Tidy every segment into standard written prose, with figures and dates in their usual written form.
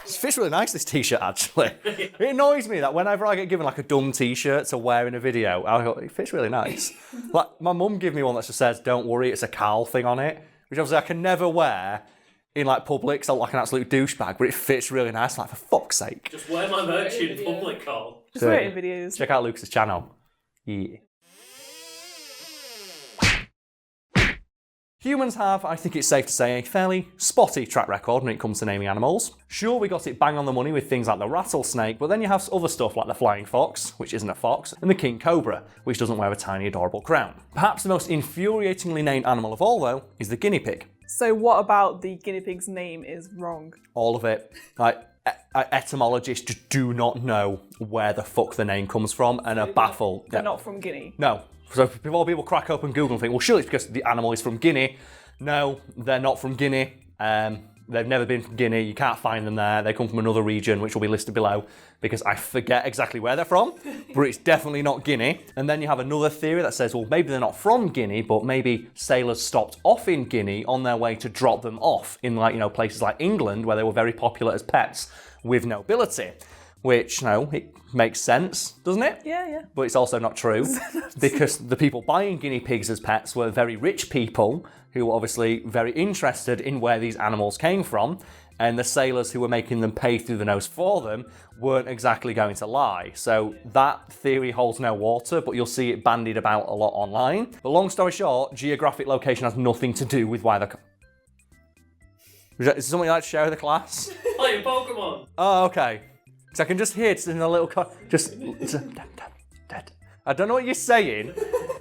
It fits really nice, this t-shirt, actually. It annoys me that whenever I get given like a dumb t-shirt to wear in a video, I go, it fits really nice. Like, my mum gave me one that just says, don't worry, it's a Karl thing on it, which obviously I can never wear in like public, so I look like an absolute douchebag, but it fits really nice, like, for fuck's sake. Just wear my merch in public, Karl. Just wear it in videos. Check out Lucas's channel. Yeah. Humans have, I think it's safe to say, a fairly spotty track record when it comes to naming animals. Sure, we got it bang on the money with things like the rattlesnake, but then you have other stuff like the flying fox, which isn't a fox, and the king cobra, which doesn't wear a tiny adorable crown. Perhaps the most infuriatingly named animal of all, though, is the guinea pig. So what about the guinea pig's name is wrong? All of it. Like, etymologists just do not know where the fuck the name comes from and are baffled. They're not from Guinea? No. So before people crack open Google and think, well, surely it's because the animal is from Guinea. No, they're not from Guinea. They've never been from Guinea. You can't find them there. They come from another region, which will be listed below, because I forget exactly where they're from, but it's definitely not Guinea. And then you have another theory that says, well, maybe they're not from Guinea, but maybe sailors stopped off in Guinea on their way to drop them off in, like, you know, places like England, where they were very popular as pets with nobility. Which, it makes sense, doesn't it? Yeah. But it's also not true, because the people buying guinea pigs as pets were very rich people who were obviously very interested in where these animals came from, and the sailors who were making them pay through the nose for them weren't exactly going to lie. So that theory holds no water, but you'll see it bandied about a lot online. But long story short, geographic location has nothing to do with why they're... Is there something you'd like to share with the class? Playing Pokemon. Oh, okay. Because I can just hear it in a little... I don't know what you're saying.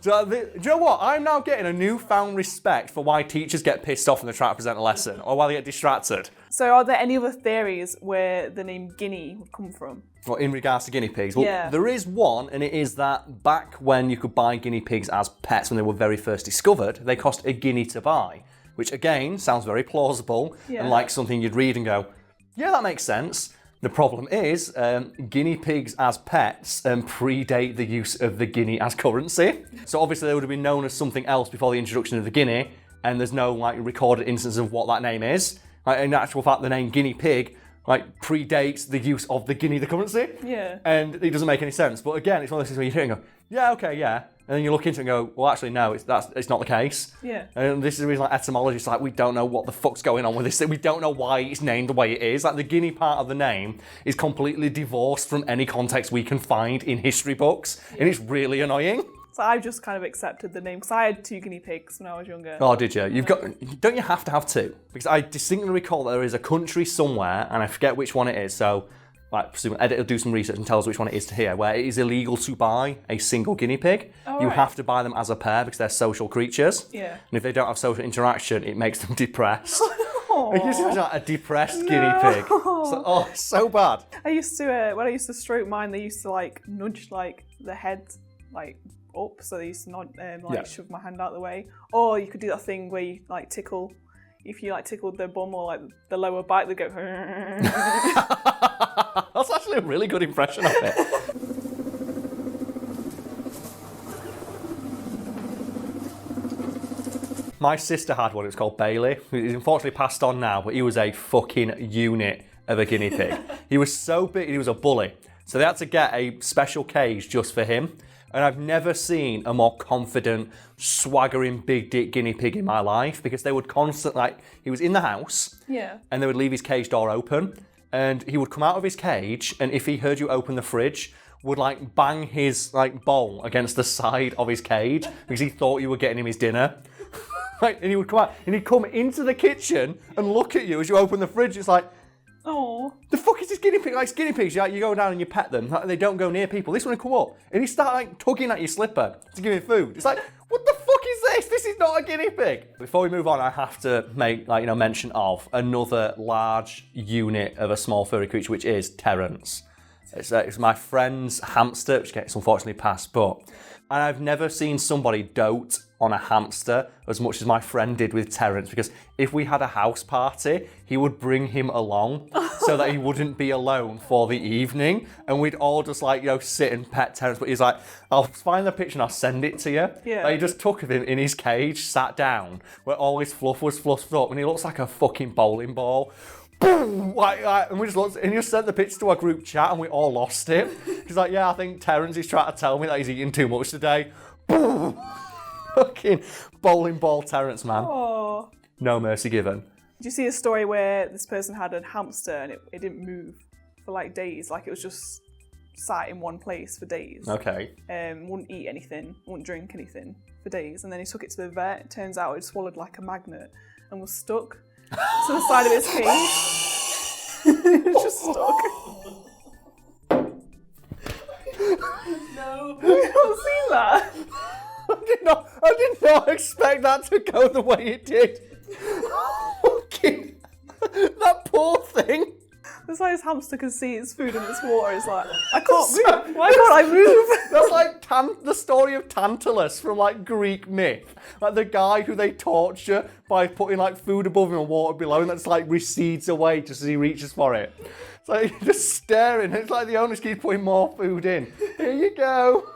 Do you know what? I'm now getting a newfound respect for why teachers get pissed off when they're trying to present a lesson, or why they get distracted. So are there any other theories where the name Guinea would come from? Well, in regards to guinea pigs? Well, Yeah. there is one, and it is that back when you could buy guinea pigs as pets when they were very first discovered, they cost a guinea to buy, which again sounds very plausible and like something you'd read and go, yeah, that makes sense. The problem is, guinea pigs as pets predate the use of the guinea as currency. So obviously they would have been known as something else before the introduction of the guinea, and there's no recorded instance of what that name is. In actual fact, the name guinea pig predates the use of the guinea, the currency. Yeah. And it doesn't make any sense. But again, it's one of those things where you hear it and go, yeah, okay, yeah. And then you look into it and go, well, actually, no, it's not the case. Yeah. And this is the reason, etymologists we don't know what the fuck's going on with this. We don't know why it's named the way it is. The guinea part of the name is completely divorced from any context we can find in history books. And it's really annoying. So I've just kind of accepted the name, because I had 2 guinea pigs when I was younger. Oh, did you? Don't you have to have 2? Because I distinctly recall that there is a country somewhere, and I forget which one it is, so presume Edit will do some research and tell us which one it is to here, where it is illegal to buy a single guinea pig. You have to buy them as a pair because they're social creatures. Yeah. And if they don't have social interaction, it makes them depressed. Oh, Like, you see a depressed guinea pig. So bad. I used to, when I used to stroke mine, they used to nudge the head up, so they used to nod, shove my hand out the way. Or you could do that thing where you tickle. If you tickled their bum or the lower back, they go. That's actually a really good impression of it. My sister had one, it was called Bailey. He's unfortunately passed on now, but he was a fucking unit of a guinea pig. He was so big, he was a bully. So they had to get a special cage just for him. And I've never seen a more confident, swaggering, big dick guinea pig in my life, because they would constantly, he was in the house, and they would leave his cage door open, and he would come out of his cage, and if he heard you open the fridge, would bang his bowl against the side of his cage, because he thought you were getting him his dinner. And he would come out, and he'd come into the kitchen and look at you as you open the fridge. It's like, oh, the fuck is this guinea pig? Guinea pigs, you go down and you pet them. They don't go near people. This one would come up and he start tugging at your slipper to give him food. It's like, what the fuck is this? This is not a guinea pig. Before we move on, I have to make mention of another large unit of a small furry creature, which is Terrance. It's my friend's hamster, which gets unfortunately passed, and I've never seen somebody dote on a hamster as much as my friend did with Terrance, because if we had a house party, he would bring him along so that he wouldn't be alone for the evening, and we'd all just sit and pet Terrance. But he's like, I'll find the picture and I'll send it to you. Yeah. He just took him in his cage, sat down, where all his fluff was fluffed up, and he looks like a fucking bowling ball. boom, and we just looked, and he just sent the picture to our group chat, and we all lost it. He's like, yeah, I think Terrance is trying to tell me that he's eating too much today. Boom. Fucking bowling ball Terrance, man. Oh. No mercy given. Did you see a story where this person had a hamster and it didn't move for like days? Like it was just sat in one place for days. Okay. Wouldn't eat anything, wouldn't drink anything for days. And then he took it to the vet. It turns out it swallowed like a magnet and was stuck to the side of his cage. It was just stuck. No. You've not seen that? I did not expect that to go the way it did. Fucking, that poor thing. That's why his hamster can see its food and its water. It's like, I can't move. Why can't I move? That's like the story of Tantalus from like Greek myth. Like the guy who they torture by putting like food above him and water below him that's like recedes away just as he reaches for it. It's like you're just staring. It's like the owner keeps putting more food in. Here you go.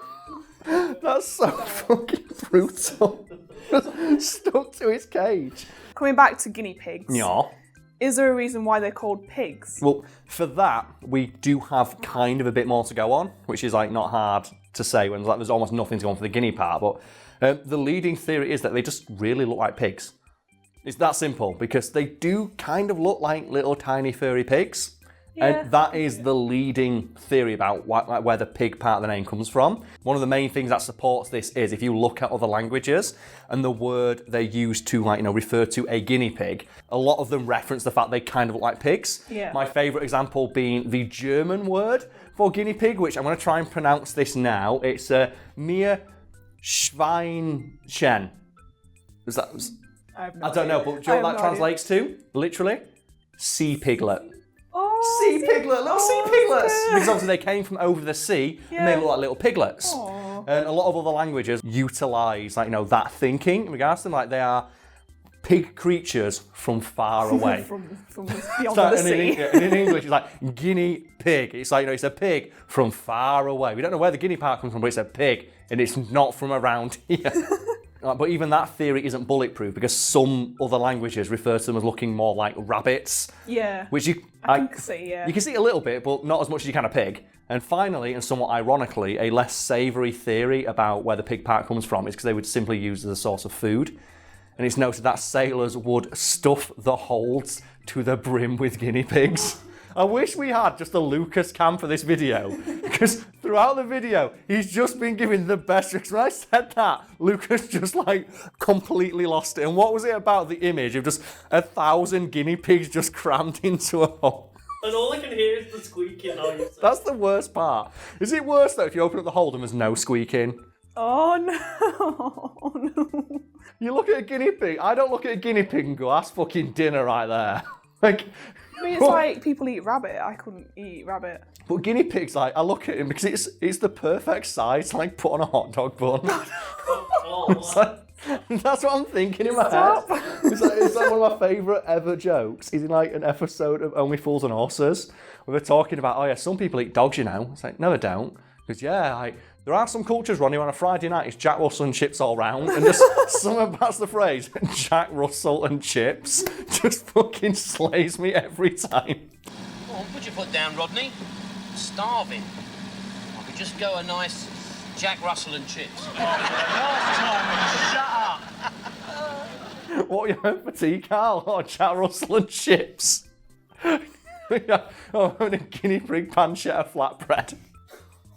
That's so fucking brutal. Just stuck to his cage. Coming back to guinea pigs. Yeah. Is there a reason why they're called pigs? Well, for that, we do have kind of a bit more to go on, which is like not hard to say when there's almost nothing to go on for the guinea part. But the leading theory is that they just really look like pigs. It's that simple because they do kind of look like little tiny furry pigs. Yeah. And that is the leading theory about where the pig part of the name comes from. One of the main things that supports this is if you look at other languages and the word they use to refer to a guinea pig, a lot of them reference the fact they kind of look like pigs. Yeah. My favourite example being the German word for guinea pig, which I'm going to try and pronounce this now. It's Meerschweinchen. Is that? I I don't know, but do you know what that translates to? Literally, sea piglet. Oh, Sea piglet, little sea piglets. cute. Because obviously they came from over the sea and they Yeah. look like little piglets. Aw. And a lot of other languages utilise that thinking in regards to them. Like they are pig creatures from far away. from beyond So- the and sea. in English, it's like guinea pig. It's like, it's a pig from far away. We don't know where the guinea part comes from, but it's a pig and it's not from around here. But even that theory isn't bulletproof because some other languages refer to them as looking more like rabbits. Yeah. Which I can see, yeah. You can see a little bit, but not as much as you can a pig. And finally, and somewhat ironically, a less savoury theory about where the pig part comes from is because they would simply use it as a source of food. And it's noted that sailors would stuff the holds to the brim with guinea pigs. I wish we had just a Lucas cam for this video, because throughout the video, he's just been giving the best tricks. When I said that, Lucas just completely lost it. And what was it about the image of just 1,000 guinea pigs just crammed into a hole? And all I can hear is the squeaking noise. That's the worst part. Is it worse though if you open up the hold and there's no squeaking? Oh no. Oh no. You look at a guinea pig, I don't look at a guinea pig and go, that's fucking dinner right there. I mean, it's like people eat rabbit. I couldn't eat rabbit. But guinea pigs, I look at him because it's the perfect size to put on a hot dog bun. It's that's what I'm thinking in my head. It's like one of my favourite ever jokes. Is in an episode of Only Fools and Horses where they're talking about, some people eat dogs, It's like, no, they don't. Because there are some cultures, Ronnie, on a Friday night, it's Jack Russell and chips all round. And just someone that's the phrase, Jack Russell and chips, just fucking slays me every time. Come on, put your foot down, Rodney. I'm starving. I could just go a nice Jack Russell and chips. What are you having for tea, Karl? Oh, Jack Russell and chips. I'm having a guinea pig pancetta flatbread.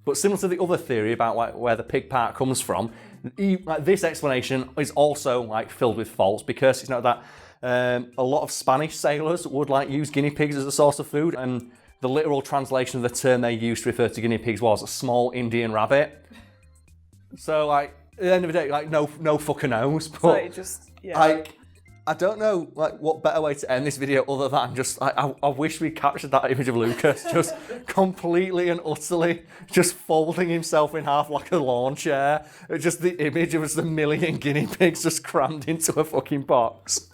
But similar to the other theory about where the pig part comes from, this explanation is also filled with faults because it's not that a lot of Spanish sailors would use guinea pigs as a source of food, and the literal translation of the term they used to refer to guinea pigs was a small Indian rabbit. So at the end of the day, no fucking knows. But So it just, yeah. I don't know what better way to end this video other than just I wish we captured that image of Lucas just completely and utterly just folding himself in half like a lawn chair. Just the image of just a million guinea pigs just crammed into a fucking box.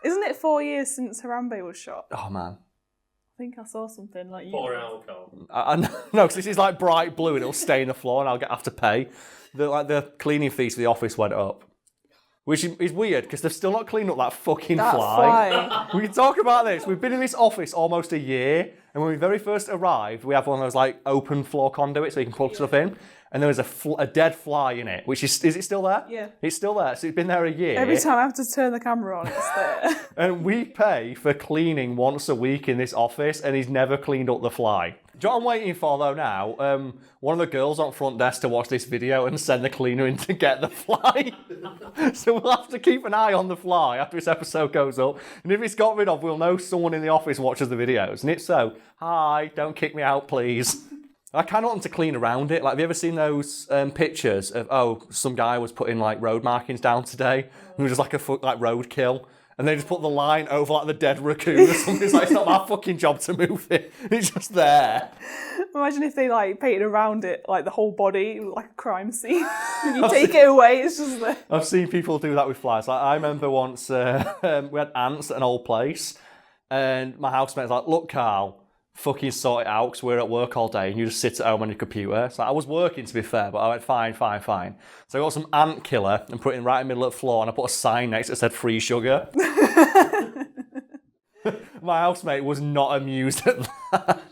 Isn't it 4 years since Harambe was shot? Oh man. I think I saw something like you. 4 hour call. I know, because this is bright blue and it'll stain the floor and I'll have to pay. The cleaning fees for the office went up. Which is weird because they've still not cleaned up that fucking That fly. We can talk about this. We've been in this office almost a year, and when we very first arrived, we have one of those like open floor conduits so you can plug stuff in, and there was a dead fly in it. Which is it still there? Yeah. It's still there. So it's been there a year. Every time I have to turn the camera on, it's there. And we pay for cleaning once a week in this office, and he's never cleaned up the fly. Do you know what I'm waiting for though now? One of the girls on front desk to watch this video and send the cleaner in to get the fly. So we'll have to keep an eye on the fly after this episode goes up. And if it's got rid of, we'll know someone in the office watches the videos. And if so, hi, don't kick me out, please. I kind of want them to clean around it. Like, have you ever seen those pictures of, some guy was putting like road markings down today, and it was just like a roadkill. And they just put the line over like the dead raccoon or something. It's like, it's not my fucking job to move it. It's just there. Imagine if they like painted around it, like the whole body, like a crime scene. If you take it away, it's just there. I've seen people do that with flies. Like, I remember once we had ants at an old place, and my housemate was like, look, Karl, fucking sort it out because we're at work all day and you just sit at home on your computer. So I was working, to be fair, but I went, fine. So I got some ant killer and put it right in the middle of the floor, and I put a sign next that said free sugar. My housemate was not amused at that.